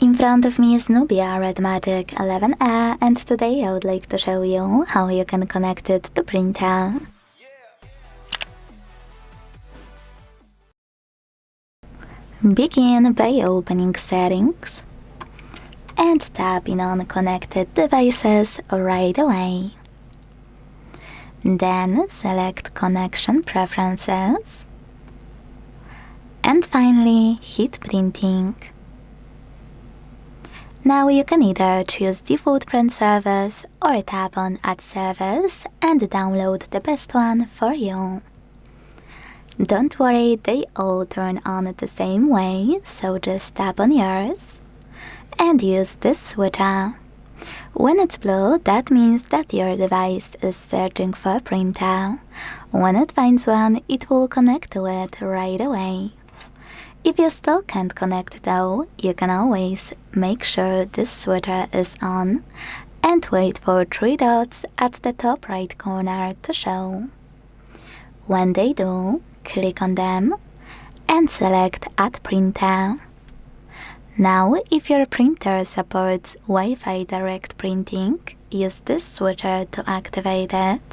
In front of me is Nubia RedMagic 11A, and today I would like to show you how you can connect it to printer. Begin by opening Settings and tapping on Connected Devices right away. Then select Connection Preferences and finally hit Printing. Now you can either choose Default Print Service or tap on Add Service and download the best one for you. Don't worry, they all turn on the same way, so just tap on yours and use this switcher. When it's blue, that means that your device is searching for a printer. When it finds one, it will connect to it right away. If you still can't connect though, you can always make sure this switcher is on and wait for 3 dots at the top right corner to show. When they do, click on them and select Add Printer. Now, if your printer supports Wi-Fi direct printing, use this switcher to activate it.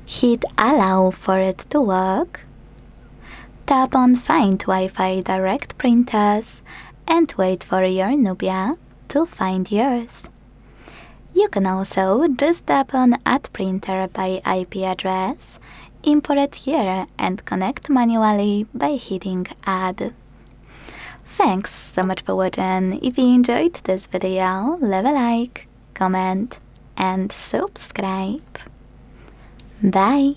Hit Allow for it to work. Tap on Find Wi-Fi direct printers and wait for your Nubia to find yours. You can also just tap on Add Printer by IP address, import it here and connect manually by hitting Add. Thanks so much for watching. If you enjoyed this video, leave a like, comment and subscribe. Bye!